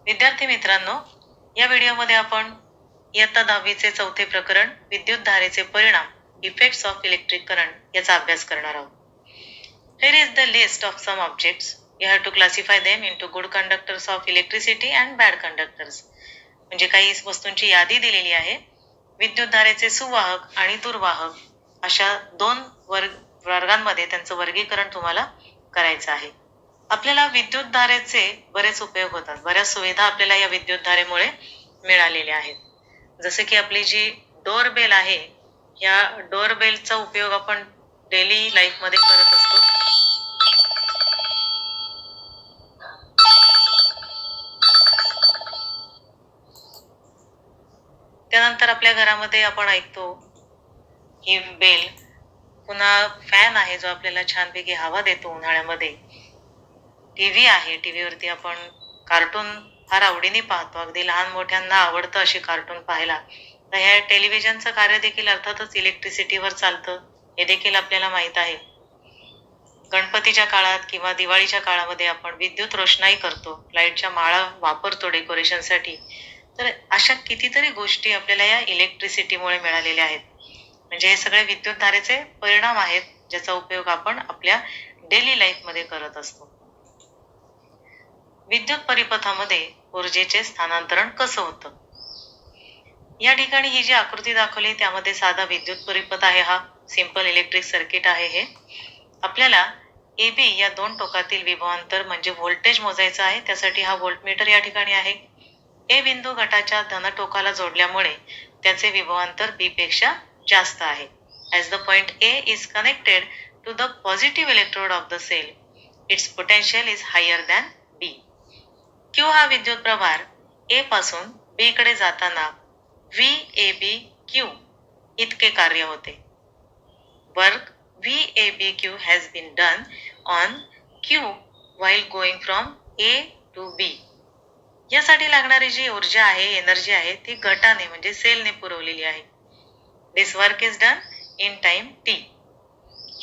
विद्यार्थी मित्रांनो, या व्हिडिओमध्ये आपण इयत्ता 10वीचे चौथे प्रकरण विद्युत धारेचे परिणाम इफेक्ट्स ऑफ इलेक्ट्रिक करंट याचा अभ्यास करणार आहोत. Here is the list of some objects. You have to classify them into good conductors of electricity and bad conductors. म्हणजे काही वस्तूंची यादी दिलेली आहे. विद्युत धारेचे सुवाहक आणि दुर्वाहक अशा दोन वर्गांमध्ये त्यांचं वर्गीकरण तुम्हाला करायचं आहे. आपल्याला विद्युत धारेचे बरेच उपयोग होतात. बऱ्याच सुविधा आपल्याला या विद्युत धारेमुळे मिळालेल्या आहेत. जसे की आपली जी डोअरबेल आहे, या डोअरबेलचा उपयोग आपण डेली लाईफमध्ये करत असतो. त्यानंतर आपल्या घरामध्ये आपण ऐकतो ही बेल. पुन्हा फॅन आहे जो आपल्याला छानपैकी हवा देतो उन्हाळ्यामध्ये. टीव्ही आहे, टीव्हीवरती आपण कार्टून फार आवडीने पाहतो. अगदी लहान मोठ्यांना आवडतं अशी कार्टून पाहायला. तर ह्या टेलिव्हिजनचं कार्य देखील अर्थातच इलेक्ट्रिसिटीवर चालतं, हे देखील आपल्याला माहीत आहे. गणपतीच्या काळात किंवा दिवाळीच्या काळामध्ये आपण विद्युत रोषणाई करतो, लाईटच्या माळा वापरतो डेकोरेशनसाठी. तर अशा कितीतरी गोष्टी आपल्याला या इलेक्ट्रिसिटीमुळे मिळालेल्या आहेत. म्हणजे हे सगळे विद्युत धारेचे परिणाम आहेत, ज्याचा उपयोग आपण आपल्या डेली लाईफमध्ये करत असतो. विद्युत परिपथामध्ये ऊर्जेचे स्थानांतरण कसं होतं? या ठिकाणी ही जी आकृती दाखवली त्यामध्ये साधा विद्युत परिपथ आहे. हा सिंपल इलेक्ट्रिक सर्किट आहे. हे आपल्याला AB या दोन टोकातील विभवांतर म्हणजे व्होल्टेज मोजायचं आहे. त्यासाठी हा व्होल्टमीटर या ठिकाणी आहे. A बिंदू गटाच्या धन टोकाला जोडल्यामुळे त्याचे विभवांतर B पेक्षा जास्त आहे. As the point A is connected to the positive electrode of the cell, its potential is higher than B. Q हा विद्युत प्रभार A पासून B कडे जाताना VABQ इतके कार्य होते. Work VABQ has been done on Q while going from A to B. यासाठी लागणारी जी ऊर्जा आहे, एनर्जी आहे, ती गटाने म्हणजे सेलने पुरवलेली आहे. This work is done in time T.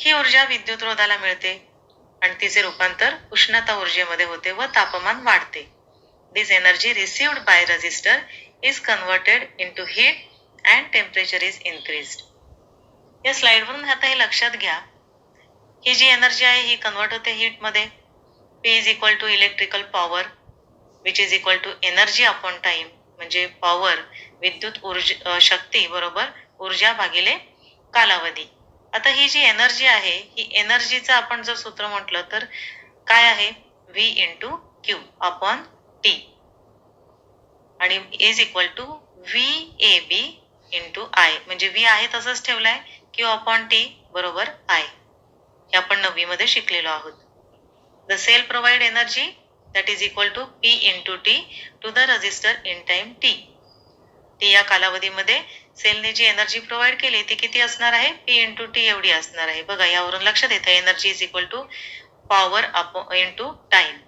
ही ऊर्जा विद्युतरोधाला मिळते आणि तिचे रूपांतर उष्णता ऊर्जेमध्ये होते व तापमान वाढते. This energy received by resistor is converted into heat and temperature is increased. या स्लाइडवरून आता हे लक्षात घ्या, ही जी एनर्जी आहे ही कन्वर्ट होते हीट मध्ये. P is equal to electrical power which is equal to energy upon time, म्हणजे पॉवर विद्युत शक्ती बरोबर ऊर्जा भागिले कालावधी. आता ही जी एनर्जी आहे, ही एनर्जीचं आपण जर सूत्र म्हटलं तर काय आहे? V into Q upon T आणि is equal to VAB into I, म्हणजे V आहे तसंच ठेवलाय, Q upon T बरोबर I. हे आपण 9वी मध्ये शिकलेलो आहोत. The cell provide energy that is equal to P into T to the resistor in time T. T या कालावधीमध्ये सेलने जी एनर्जी प्रोव्हाइड केली ती किती असणार आहे? P into T एवढी असणार आहे. बघा, यावरून लक्षात येतं energy is equal to power into time.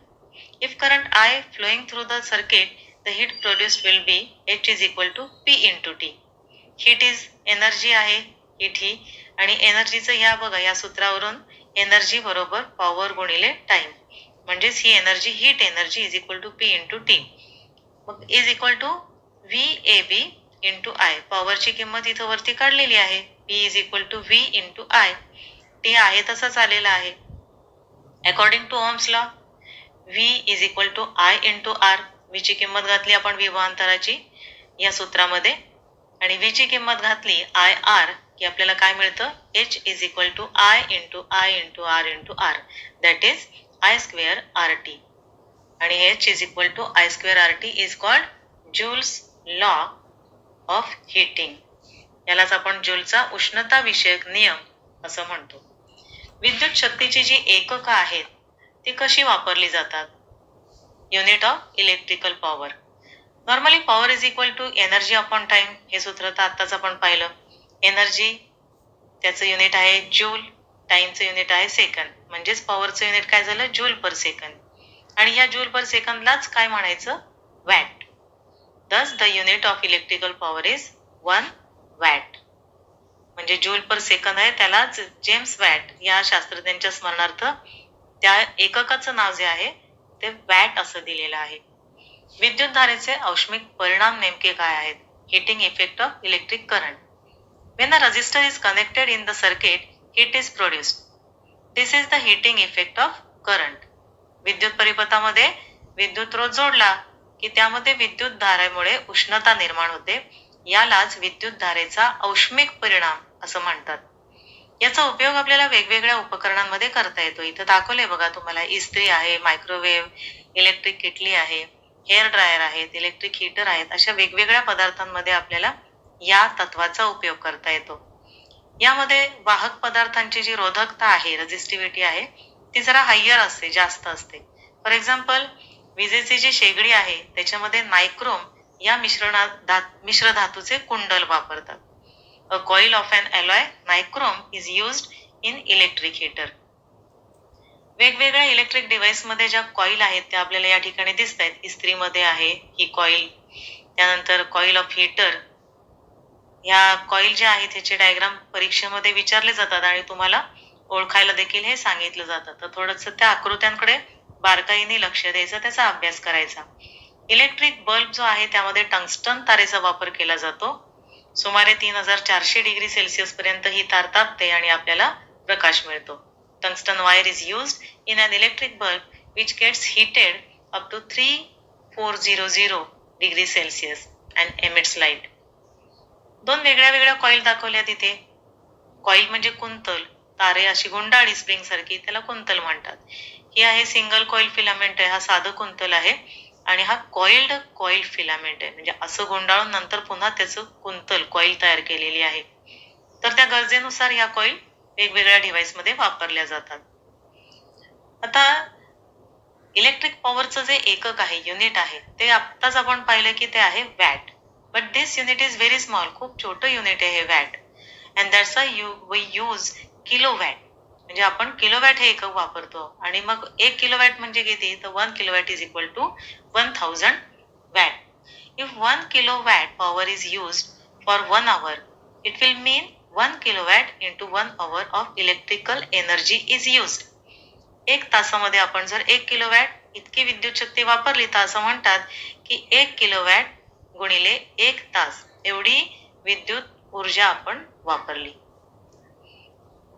If current I flowing through the circuit, the heat produced will be H is equal to P into T. Heat is energy आहे, heat ही, आणि एनर्जीचं ह्या बघा या सूत्रावरून एनर्जी बरोबर power गुणिले time, म्हणजेच ही energy heat energy is equal to P into T. मग is equal to VAB into I. पॉवरची किंमत इथं वरती काढलेली आहे. P is equal to V into I. T आहे तसाच आलेला आहे. According to Ohm's law, V is equal to I into R. V ची किंमत घातली आपण विभवांतराची या सूत्रामध्ये आणि V ची किंमत घातली IR की आपल्याला काय मिळतं? H is equal to I into I into R into R, that is I square RT. आणि H is equal to I square RT is called Joule's law of heating. यालाच आपण जूलचा उष्णता विषयक नियम असं म्हणतो. विद्युत शक्तीची जी एककं आहेत ती कशी वापरली जातात? Unit of electrical power. Normally power is equal to energy upon time, हे सूत्र तर आत्ताच आपण पाहिलं. एनर्जी त्याचं युनिट आहे जूल, टाइमचं युनिट आहे सेकंद, म्हणजेच पॉवरचं युनिट काय झालं? Joule per second. आणि या जूल पर सेकंदलाच काय म्हणायचं? वॅट. दस the unit of electrical power is 1 watt. म्हणजे जूल पर सेकंद आहे, त्यालाच जेम्स वॅट या शास्त्रज्ञांच्या स्मरणार्थ त्या एककाचं नाव जे आहे ते वॅट असं दिलेलं आहे. विद्युतधारेचे औष्णिक परिणाम नेमके काय आहेत? Heating effect of electric current. When a resistor is connected in the circuit, heat is produced. This is the heating effect of current. विद्युत परिपथामध्ये विद्युत रोध जोडला की त्यामध्ये विद्युत धारेमुळे उष्णता निर्माण होते. यालाच विद्युत धारेचा औष्णिक परिणाम असं म्हणतात. याचा उपयोग आपल्याला वेगवेगळ्या उपकरणांमध्ये करता येतो. इथं दाखवलंय बघा तुम्हाला, इस्त्री आहे, मायक्रोवेव्ह, इलेक्ट्रिक किटली आहे, हेअर ड्रायर आहेत, इलेक्ट्रिक हीटर आहेत. अशा वेगवेगळ्या पदार्थांमध्ये आपल्याला या तत्वाचा उपयोग करता येतो. यामध्ये वाहक पदार्थांची जी रोधकता आहे, रेझिस्टिव्हिटी आहे, ती जरा हायर असते, जास्त असते. फॉर एक्झाम्पल, विजेची जी शेगडी आहे त्याच्यामध्ये नायक्रोम या मिश्र धातूचे कुंडल वापरतात. A coil of an alloy nichrome is used in electric heater. वेगवेगळ्या इलेक्ट्रिक डिव्हाइसमध्ये ज्या कॉईल आहेत त्या आपल्याला या ठिकाणी दिसत आहेत. इस्त्रीमध्ये आहे ही कॉईल, त्यानंतर कॉईल ऑफ हीटर. या कॉईल ज्या आहेत ह्याचे डायग्राम परीक्षेमध्ये विचारले जातात आणि तुम्हाला ओळखायला देखील हे सांगितलं जातं. तर थोडंसं त्या आकृत्यांकडे बारकाईने लक्ष द्यायचं, त्याचा अभ्यास करायचा. इलेक्ट्रिक बल्ब जो आहे त्यामध्ये टंगस्टन तारेचा वापर केला जातो. सुमारे 3400 डिग्री सेल्सिअस पर्यंत ही तार तापते आणि आपल्याला प्रकाश मिळतो. Tungsten wire is used in an electric bulb which gets heated up to 3400 degree Celsius and emits light. दोन वेगळ्या वेगळ्या कॉईल दाखवल्या तिथे. कॉईल म्हणजे कुंतल, तारे अशी गुंडाळी स्प्रिंग सारखी, त्याला कुंतल म्हणतात. ही आहे सिंगल कॉईल फिलामेंट आहे, हा साधं कुंतल आहे. आणि हा कॉइल्ड कॉईल फिलामेंट आहे, म्हणजे असं गुंडाळून नंतर पुन्हा त्याचं कुंतल कॉईल तयार केलेली आहे. तर त्या गरजेनुसार ह्या कॉईल वेगवेगळ्या डिव्हाइसमध्ये वापरल्या जातात. आता इलेक्ट्रिक पॉवरचं जे एकक आहे, युनिट आहे, ते आत्ताच आपण पाहिलं की ते आहे watt. But this unit is very small, खूप छोटं युनिट आहे हे watt. And that's we use kilowatt. म्हणजे आपण किलोवॅट हे एकक वापरतो. आणि मग 1 किलोवॅट म्हणजे किती? तर 1 kilowatt is equal to 1000 watt. If 1 kilowatt power is used for 1 hour, it will mean 1 kilowatt into 1 hour of electrical energy is used. 1 तासामध्ये आपण जर 1 किलोवॅट इतकी विद्युत शक्ती वापरली तर असं म्हणतात की 1 किलोवॅट गुणिले 1 तास एवढी विद्युत ऊर्जा आपण वापरली.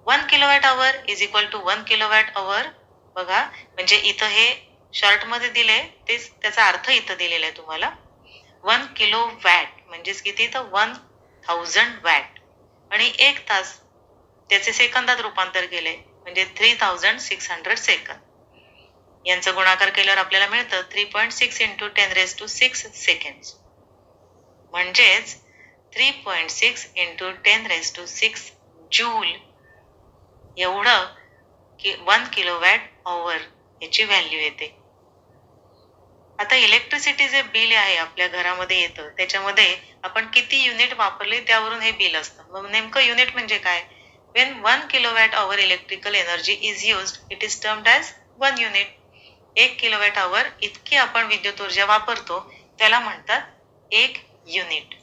1 kilowatt hour is equal to 1 kilowatt hour. बघा, म्हणजे इथं हे शॉर्ट मध्ये दिले, तेच त्याचा अर्थ इथं दिलेला आहे तुम्हाला. 1 किलो वॅट म्हणजेच किती? तर 1000 वॅट. आणि 1 तास त्याचे सेकंदात रूपांतर केले म्हणजे 3600 सेकंद. यांचं गुणाकार केल्यावर आपल्याला मिळतं 3.6 इंटू 10⁶ सेकंड. म्हणजेच 3.6 इंटू 10⁶ जूल एवढं की 1 किलोवॅट अवर याची व्हॅल्यू येते. आता इलेक्ट्रिसिटी जे बिल आहे आपल्या घरामध्ये येतं त्याच्यामध्ये आपण किती युनिट वापरले त्यावरून हे बिल असतं. मग नेमकं युनिट म्हणजे काय? When 1 kilowatt hour electrical energy is used, it is termed as 1 unit. 1 kilowatt our इतकी आपण विद्युत ऊर्जा वापरतो त्याला म्हणतात 1 युनिट.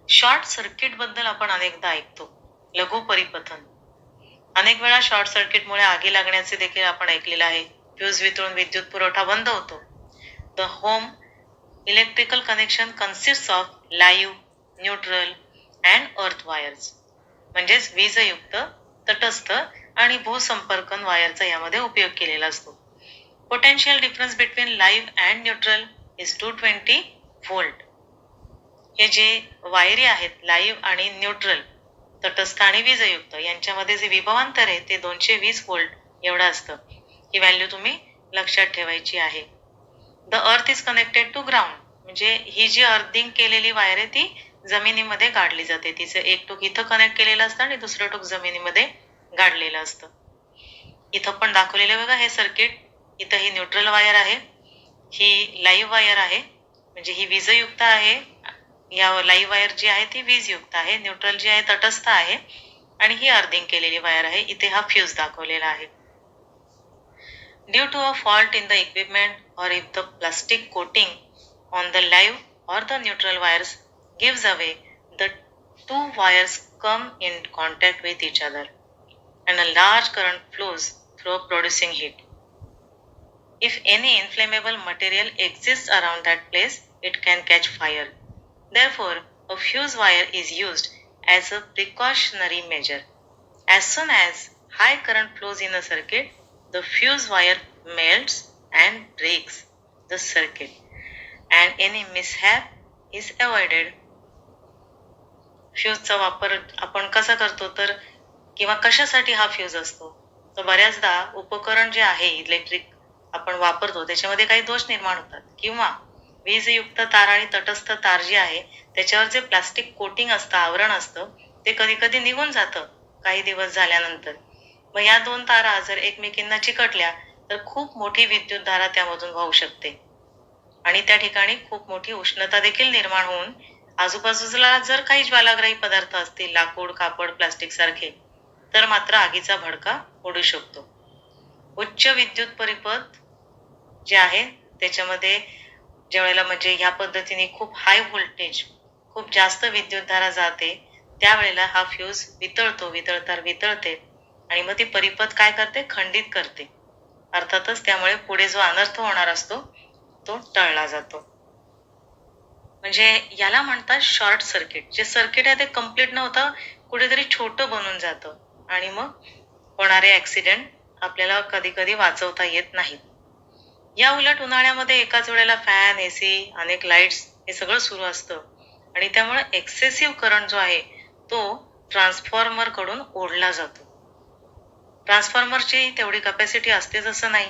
शॉर्ट सर्किट बद्दल आपण अनेकदा ऐकतो. लघु परिपथन. अनेक वेळा शॉर्ट सर्किटमुळे आगी लागण्याचे देखील आपण ऐकलेलं आहे. फ्यूज वितळून विद्युत पुरवठा बंद होतो. The home electrical connection कन्सिस्ट्स of live, neutral and अर्थ वायर्स. म्हणजेच वीजयुक्त, तटस्थ आणि भूसंपर्कन वायरचा यामध्ये उपयोग केलेला असतो. Potential difference between live and neutral is 220 volt. हे जे वायरी आहेत, लाईव्ह आणि न्यूट्रल, तटस्थ आणि वीजयुक्त, यांच्यामध्ये जे विभवांतर आहे ते 220 व्होल्ट एवढं असतं. ही व्हॅल्यू तुम्ही लक्षात ठेवायची आहे. The earth is connected to ground. म्हणजे ही जी अर्थिंग केलेली वायर आहे ती जमिनीमध्ये गाडली जाते. तिचं एक टोक इथं कनेक्ट केलेलं असतं आणि दुसरं टोक जमिनीमध्ये गाडलेलं असतं. इथं पण दाखवलेलं बघा हे सर्किट. इथं ही न्यूट्रल वायर आहे, ही लाईव्ह वायर आहे, म्हणजे ही वीजयुक्त आहे. या लाईव्ह वायर जी आहे ती वीजयुक्त आहे. न्यूट्रल जी आहे तटस्थ आहे आणि ही अर्थिंग केलेली वायर आहे. इथे हा फ्यूज दाखवलेला आहे. Due to a fault in the equipment or if the plastic coating on the live or the neutral wires gives away, the two wires come in contact with each other and a large current flows through producing heat. If any inflammable material exists around that place, it can catch fire. Therefore, a fuse wire is used as a precautionary measure. As soon as high current flows in a circuit, the fuse wire melts and breaks the circuit, and any mishap is avoided. फ्यूजचा वापर आपण कसा करतो तर किंवा कशासाठी हा fuse असतो तर बऱ्याचदा उपकरण जे आहे इलेक्ट्रिक आपण वापरतो त्याच्यामध्ये काही दोष निर्माण होतात किंवा वीजयुक्त तार आणि तटस्थ तार जी आहे त्याच्यावर जे प्लास्टिक कोटिंग असतं आवरण असतं ते कधी कधी निघून जातं काही दिवस झाल्यानंतर. मग या दोन तारा जर एकमेकींना चिकटल्या तर खूप मोठी विद्युतधारा त्यामधून वाहू शकते आणि त्या ठिकाणी खूप मोठी उष्णता देखील निर्माण होऊन आजूबाजूला जर काही ज्वालाग्राही पदार्थ असतील लाकूड कापड प्लास्टिक सारखे तर मात्र आगीचा भडका उडू शकतो. उच्च विद्युत परिपथ जे आहे त्याच्यामध्ये ज्यावेळेला म्हणजे ह्या पद्धतीने खूप हाय व्होल्टेज खूप जास्त विद्युतधारा जाते त्यावेळेला हा फ्यूज वितळतार वितळते आणि मग ती परिपथ काय करते खंडित करते. अर्थातच त्यामुळे पुढे जो अनर्थ होणार असतो तो टळला जातो. म्हणजे याला म्हणतात शॉर्ट सर्किट. जे सर्किट आहे ते कम्प्लीट न होता कुठेतरी छोटं बनून जातं आणि मग होणारे ऍक्सिडेंट आपल्याला कधी कधी वाचवता येत नाहीत. या उलट उन्हाळ्यामध्ये एकाच वेळेला फॅन एसी अनेक लाईट्स हे सगळं सुरू असतं आणि त्यामुळे एक्सेसिव्ह करंट जो आहे तो ट्रान्सफॉर्मर कडून ओढला जातो. ट्रान्सफॉर्मरची तेवढी कॅपॅसिटी असतेच असं नाही.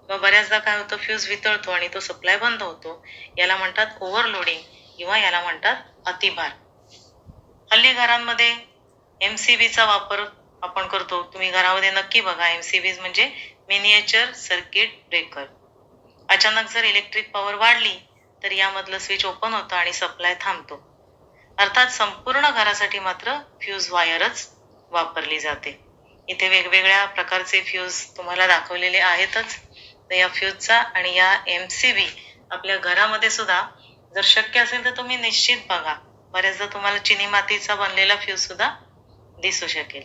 मग बऱ्याचदा काय होतं फ्यूज वितळतो आणि तो सप्लाय बंद होतो. याला म्हणतात ओव्हरलोडिंग किंवा याला म्हणतात अतिभार. हल्ली घरांमध्ये MCBचा वापर आपण करतो. तुम्ही घरामध्ये नक्की बघा. MCBs म्हणजे मिनिएचर सर्किट ब्रेकर. अचानक जर इलेक्ट्रिक पॉवर वाढली तर यामधलं स्विच ओपन होतं आणि सप्लाय थांबतो. अर्थात संपूर्ण घरासाठी मात्र फ्यूज वायरच वापरली जाते. इथे वेगवेगळ्या प्रकारचे फ्यूज तुम्हाला दाखवलेले आहेतच. तर या फ्यूजचा आणि या MCB आपल्या घरामध्ये सुद्धा जर शक्य असेल तर तुम्ही निश्चित बघा. बऱ्याचदा तुम्हाला चिनी मातीचा बनलेला फ्यूज सुद्धा दिसू शकेल.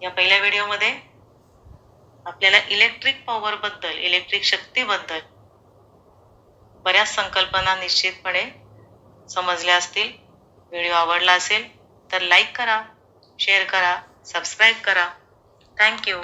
या पहिल्या व्हिडिओमध्ये आपल्याला इलेक्ट्रिक पॉवर बद्दल इलेक्ट्रिक शक्तीबद्दल बऱ्याच संकल्पना निश्चितपणे समजल्या असतील. व्हिडिओ आवडला असेल तर लाईक करा, शेअर करा, सबस्क्राईब करा. थँक्यू.